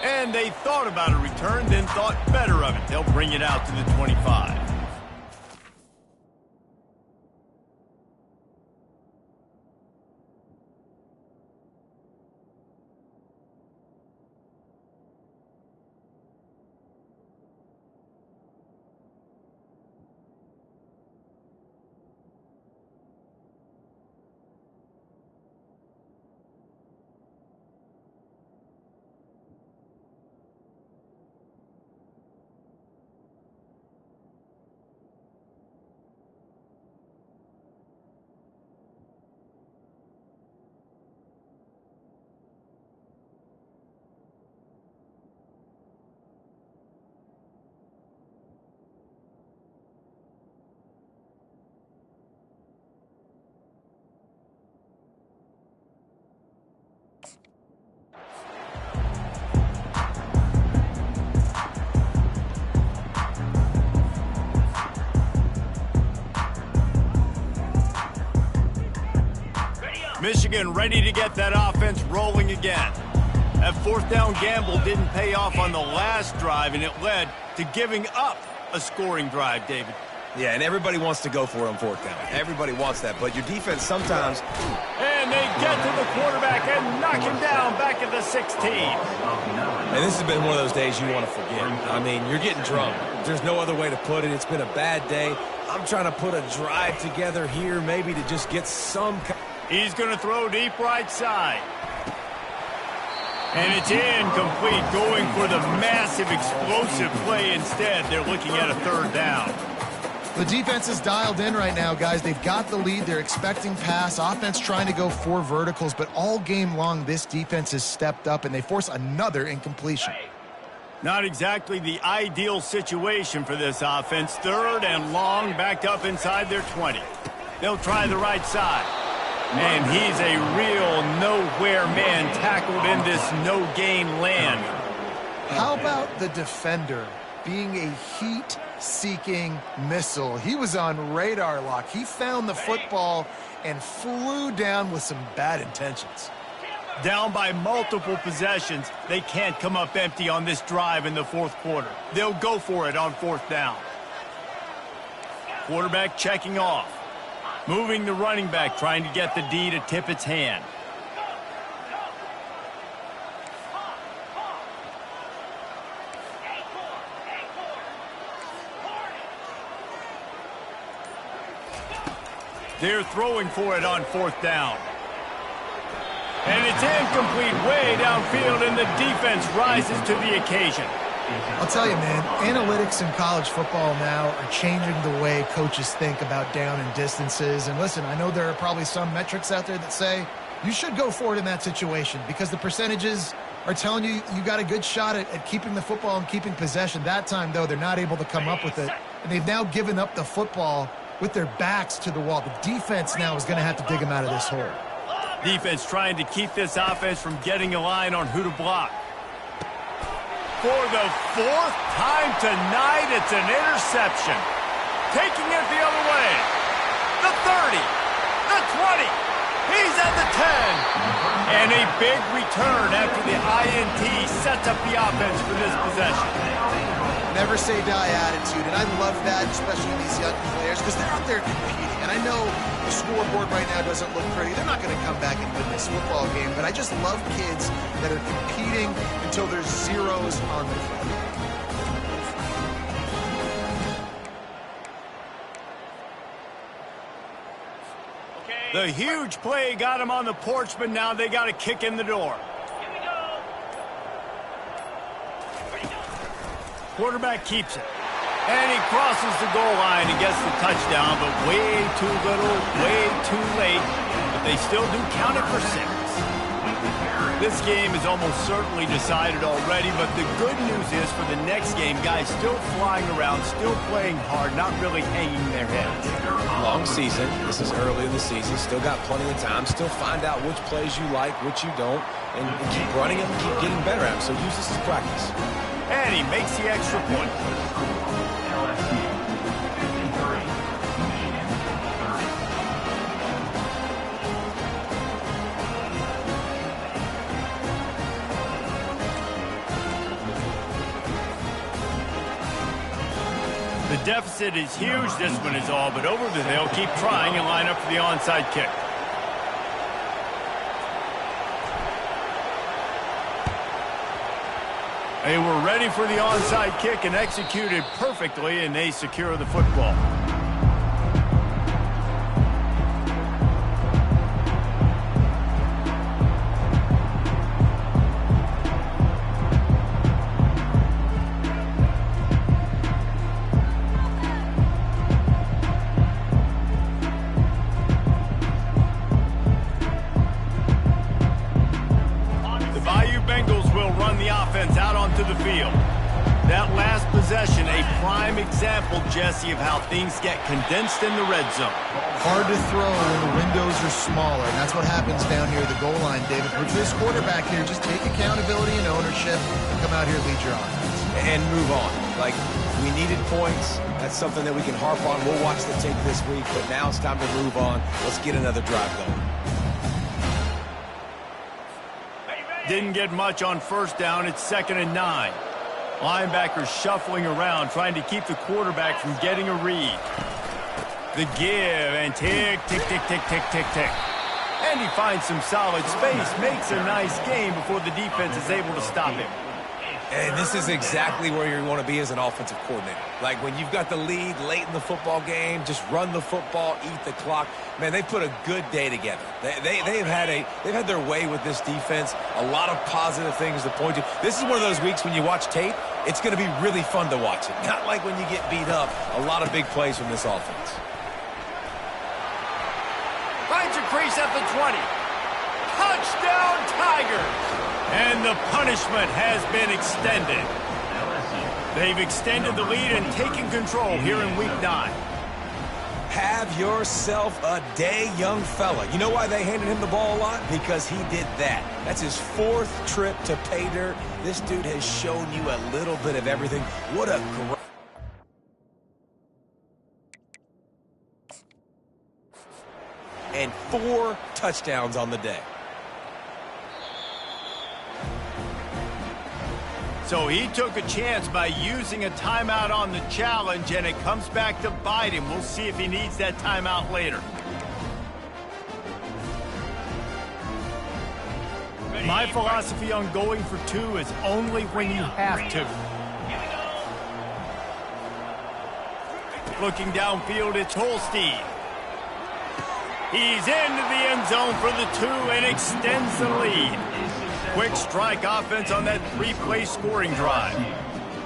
And they thought about a return, then thought better of it. They'll bring it out to the 25. Michigan ready to get that offense rolling again. That fourth down gamble didn't pay off on the last drive, and it led to giving up a scoring drive, David. Yeah, and everybody wants to go for it on fourth down. Everybody wants that, but your defense sometimes... And they get to the quarterback and knock him down back at the 16. And this has been one of those days you want to forget. I mean, you're getting drunk. There's no other way to put it. It's been a bad day. I'm trying to put a drive together here maybe to just get some... He's going to throw deep right side. And it's incomplete, going for the massive explosive play instead. They're looking at a third down. The defense is dialed in right now, guys. They've got the lead. They're expecting pass. Offense trying to go 4 verticals, but all game long, this defense has stepped up, and they force another incompletion. Not exactly the ideal situation for this offense. 3rd and long, backed up inside their 20. They'll try the right side. And he's a real nowhere man tackled in this no-gain land. How about the defender being a heat-seeking missile? He was on radar lock. He found the football and flew down with some bad intentions. Down by multiple possessions, they can't come up empty on this drive in the 4th quarter. They'll go for it on 4th down. Quarterback checking off. Moving the running back, trying to get the D to tip its hand. They're throwing for it on 4th down. And it's incomplete way downfield, and the defense rises to the occasion. I'll tell you, man, analytics in college football now are changing the way coaches think about down and distances. And listen, I know there are probably some metrics out there that say you should go for it in that situation because the percentages are telling you you got a good shot at keeping the football and keeping possession. That time, though, they're not able to come up with it. And they've now given up the football with their backs to the wall. The defense now is going to have to dig them out of this hole. Defense trying to keep this offense from getting a line on who to block. For the 4th time tonight, it's an interception. Taking it the other way. The 30. The 20. He's at the 10. And a big return after the INT sets up the offense for this possession. Never say die attitude, and I love that, especially these young players, because they're out there competing. And I know the scoreboard right now doesn't look pretty. They're not going to come back and win this football game, but I just love kids that are competing until there's zeros on the clock. The huge play got him on the porch, but now they got a kick in the door. Quarterback keeps it. And he crosses the goal line and gets the touchdown, but way too little, way too late. But they still do count it for 6. This game is almost certainly decided already, but the good news is for the next game, guys still flying around, still playing hard, not really hanging their heads. Long season. This is early in the season. Still got plenty of time. Still find out which plays you like, which you don't, and keep running them, keep getting better at them. So use this as practice. And he makes the extra point. The deficit is huge. This one is all but over. They'll keep trying and line up for the onside kick. They were ready for the onside kick and executed perfectly, and they secure the football. Out onto the field. That last possession, a prime example, Jesse, of how things get condensed in the red zone. Hard to throw when the windows are smaller, and that's what happens down here at the goal line, David. For this quarterback here, just take accountability and ownership and come out here and lead your offense. And move on. Like, we needed points. That's something that we can harp on. We'll watch the tape this week, but now it's time to move on. Let's get another drive going. Didn't get much on 1st down. It's 2nd and 9. Linebackers shuffling around, trying to keep the quarterback from getting a read. The give, and tick, tick, tick, tick, tick, tick, tick. And he finds some solid space, makes a nice game before the defense is able to stop him. And this is exactly where you want to be as an offensive coordinator. Like when you've got the lead late in the football game, just run the football, eat the clock. Man, they put a good day together. They've had their way with this defense. A lot of positive things to point to. This is one of those weeks when you watch tape, it's going to be really fun to watch it. Not like when you get beat up. A lot of big plays from this offense. Finds a crease at the 20. Touchdown, Tigers! And the punishment has been extended. They've extended the lead and taken control here in Week 9. Have yourself a day, young fella. You know why they handed him the ball a lot? Because he did that. That's his 4th trip to pay dirt. This dude has shown you a little bit of everything. What a great... And 4 touchdowns on the day. So he took a chance by using a timeout on the challenge, and it comes back to bite him. We'll see if he needs that timeout later. My philosophy on going for 2 is only when you have to. Looking downfield, it's Holstein. He's into the end zone for the 2 and extends the lead. Quick strike offense on that 3-play scoring drive.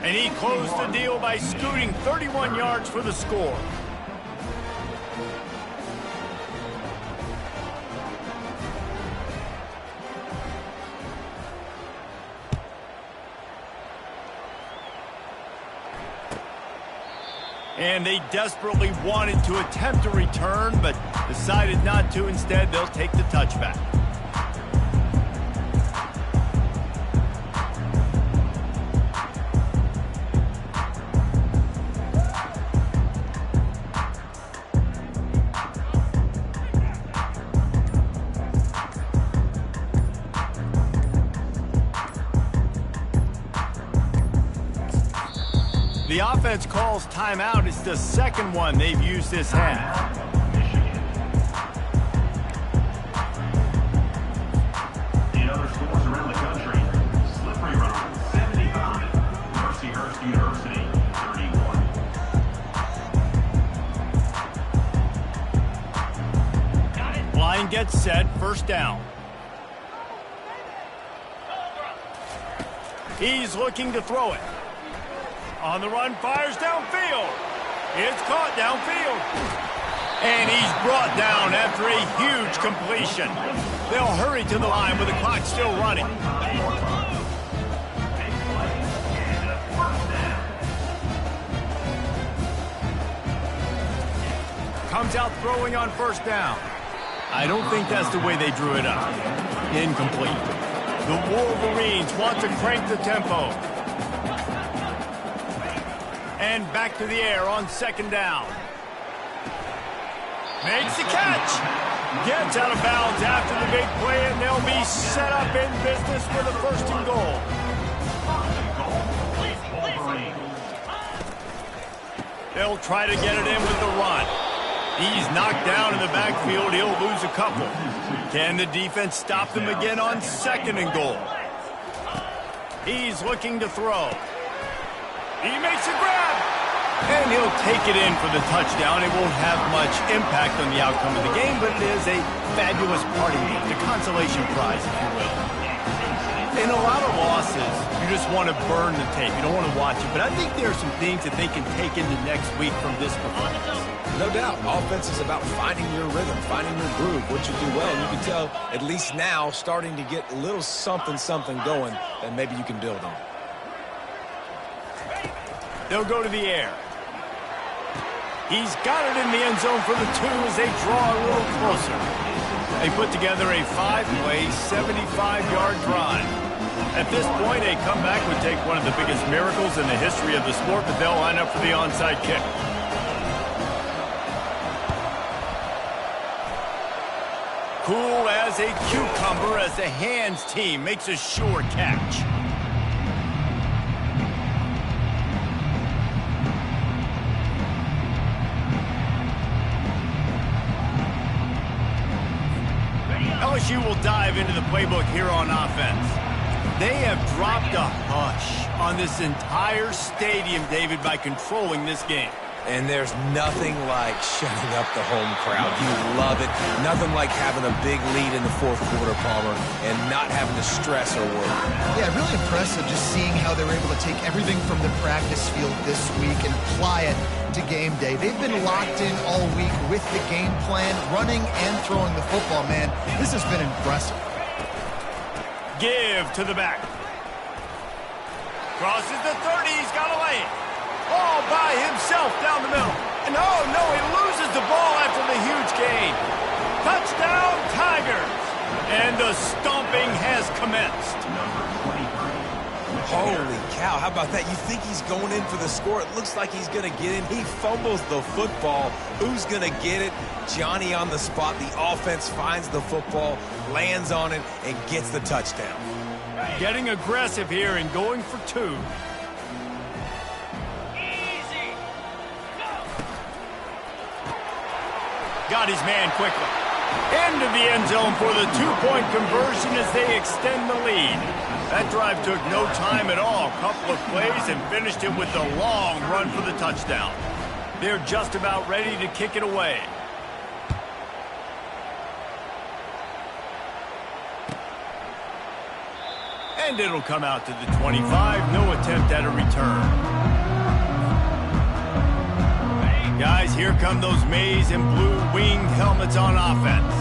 And he closed the deal by scooting 31 yards for the score. And they desperately wanted to attempt a return, but decided not to. Instead, they'll take the touchback. The offense calls timeout. It's the second one they've used this half. In other schools around the country, Slippery Rock, 75. Mercyhurst University, 31. Line gets set, first down. He's looking to throw it. On the run, fires downfield. It's caught downfield. And he's brought down after a huge completion. They'll hurry to the line with the clock still running. Comes out throwing on first down. I don't think that's the way they drew it up. Incomplete. The Wolverines want to crank the tempo. And back to the air on second down. Makes the catch. Gets out of bounds after the big play, and they'll be set up in business for the 1st and goal. They'll try to get it in with the run. He's knocked down in the backfield. He'll lose a couple. Can the defense stop them again on 2nd and goal? He's looking to throw. He makes a grab, and he'll take it in for the touchdown. It won't have much impact on the outcome of the game, but it is a fabulous parting gift, a consolation prize, if you will. In a lot of losses, you just want to burn the tape. You don't want to watch it, but I think there are some things that they can take into next week from this performance. No doubt. Offense is about finding your rhythm, finding your groove, what you do well. And you can tell, at least now, starting to get a little something going that maybe you can build on. They'll go to the air. He's got it in the end zone for the 2 as they draw a little closer. They put together a 5-play, 75-yard drive. At this point, a comeback would take one of the biggest miracles in the history of the sport, but they'll line up for the onside kick. Cool as a cucumber as the hands team makes a sure catch. LSU will dive into the playbook here on offense. They have dropped a hush on this entire stadium, David, by controlling this game. And there's nothing like shutting up the home crowd. You love it. Nothing like having a big lead in the fourth quarter, Palmer, and not having to stress or worry. Yeah, really impressive just seeing how they were able to take everything from the practice field this week and apply it to game day. They've been locked in all week with the game plan, running and throwing the football, man. This has been impressive. Give to the back. Crosses the 30. He's got a lane. All by himself down the middle. And oh, no, he loses the ball after the huge gain. Touchdown, Tigers. And the stomping has commenced. Holy cow, how about that? You think he's going in for the score. It looks like he's going to get in. He fumbles the football. Who's going to get it? Johnny on the spot. The offense finds the football, lands on it, and gets the touchdown. Getting aggressive here and going for two. Got his man quickly. Into the end zone for the two-point conversion as they extend the lead. That drive took no time at all. Couple of plays and finished it with a long run for the touchdown. They're just about ready to kick it away. And it'll come out to the 25. No attempt at a return. Guys, here come those maize and blue winged helmets on offense.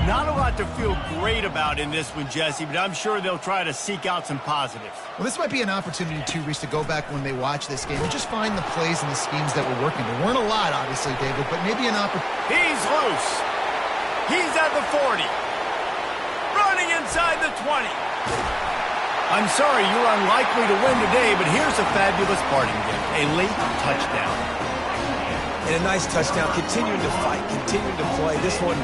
Not a lot to feel great about in this one, Jesse, but I'm sure they'll try to seek out some positives. Well, this might be an opportunity, too, Reese, to go back when they watch this game and just find the plays and the schemes that were working. There weren't a lot, obviously, David, but maybe an opportunity. He's loose. He's at the 40. Running inside the 20. I'm sorry you're unlikely to win today, but here's a fabulous parting gift. A late touchdown. And a nice touchdown, continuing to fight, continuing to play. This one,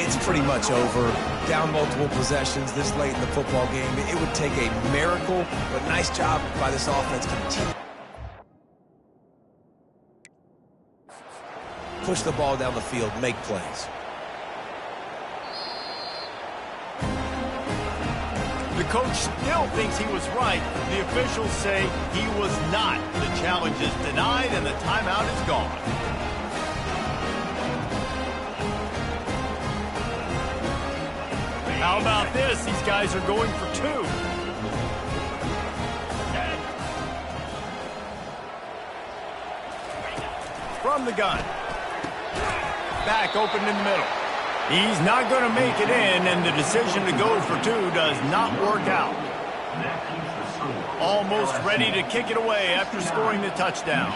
it's pretty much over. Down multiple possessions this late in the football game. It would take a miracle, but nice job by this offense. Push the ball down the field, make plays. The coach still thinks he was right. The officials say he was not. The challenge is denied and the timeout is gone. How about this? These guys are going for two. From the gun. Back open in the middle. He's not going to make it in, and the decision to go for two does not work out. Almost ready to kick it away after scoring the touchdown.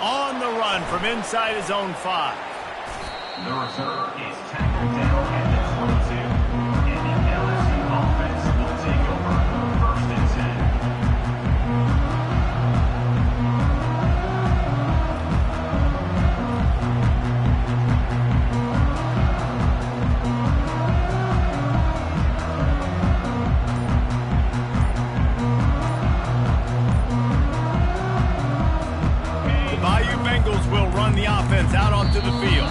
On the run from inside his own 5. The return is tackled down at the 22. And the LSU offense will take over 1st and 10. Will run the offense out onto the field.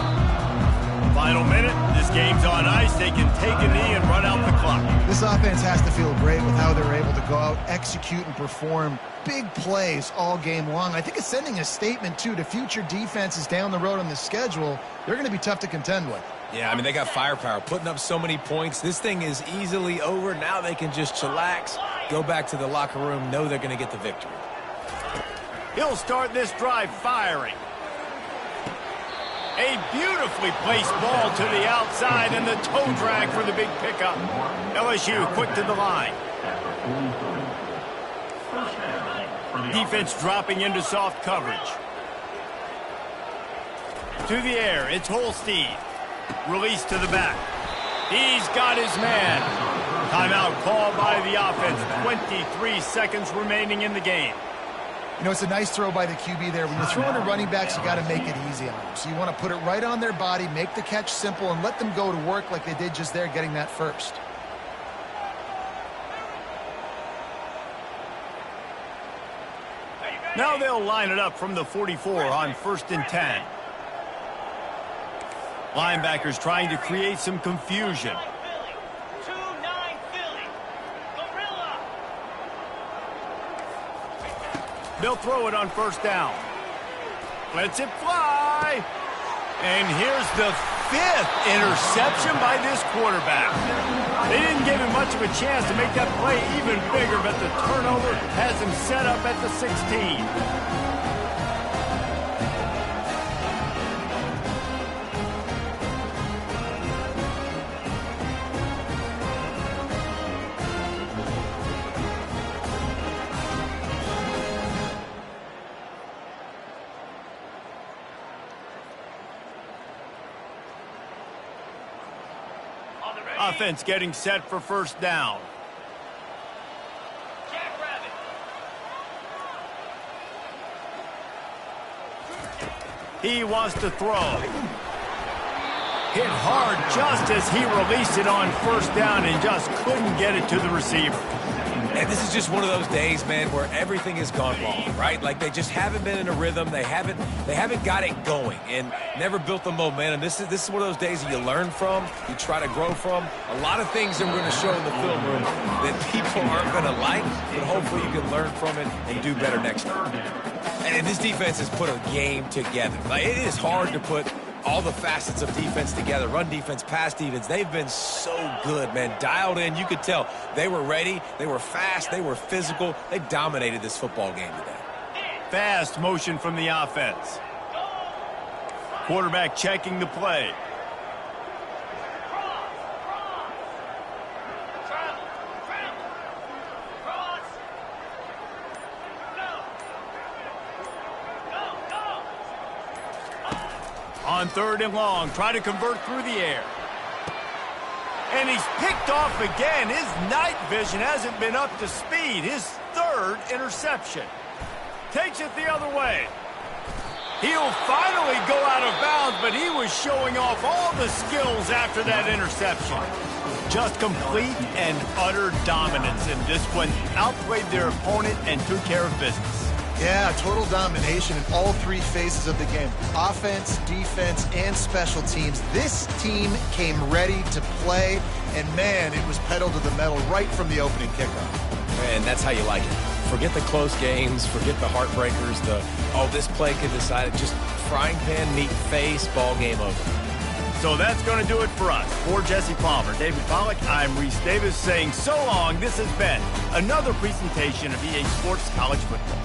Final minute. This game's on ice. They can take a knee and run out the clock. This offense has to feel great with how they're able to go out, execute, and perform big plays all game long. I think it's sending a statement, too, to future defenses down the road on the schedule. They're going to be tough to contend with. Yeah, I mean, they got firepower, putting up so many points. This thing is easily over. Now they can just chillax, go back to the locker room, know they're going to get the victory. He'll start this drive firing. A beautifully placed ball to the outside and the toe drag for the big pickup. LSU quick to the line. Defense dropping into soft coverage. To the air, it's Holstein. Release to the back. He's got his man. Timeout called by the offense. 23 seconds remaining in the game. You know, it's a nice throw by the QB there. When you're throwing to running backs, you got to make it easy on them. So you want to put it right on their body, make the catch simple, and let them go to work like they did just there, getting that first. Now they'll line it up from the 44 on 1st and 10. Linebackers trying to create some confusion. 2-9 Philly. Gorilla. They'll throw it on first down. Lets it fly. And here's the 5th interception by this quarterback. They didn't give him much of a chance to make that play even bigger, but the turnover has him set up at the 16. Offense getting set for first down. Jackrabbit. He wants to throw. Hit hard just as he released it on first down and just couldn't get it to the receiver. And this is just one of those days, man, where everything has gone wrong, right? Like they just haven't been in a rhythm. They haven't got it going and never built the momentum. This is one of those days that you learn from, you try to grow from. A lot of things that we're going to show in the film room that people aren't going to like, but hopefully you can learn from it and do better next time. And this defense has put a game together. Like, it is hard to put all the facets of defense together. Run defense, pass defense. They've been so good, man. Dialed in. You could tell they were ready. They were fast. They were physical. They dominated this football game today. Fast motion from the offense. Quarterback checking the play. On 3rd and long, try to convert through the air. And he's picked off again. His night vision hasn't been up to speed. His 3rd interception. Takes it the other way. He'll finally go out of bounds, but he was showing off all the skills after that interception. Just complete and utter dominance in this one. Outplayed their opponent and took care of business. Yeah, total domination in all 3 phases of the game. Offense, defense, and special teams. This team came ready to play, and man, it was pedal to the metal right from the opening kickoff. Man, that's how you like it. Forget the close games, forget the heartbreakers, this play could decide it. Just frying pan, meat face, ball game over. So that's going to do it for us. For Jesse Palmer, David Pollack, I'm Reese Davis saying so long. This has been another presentation of EA Sports College Football.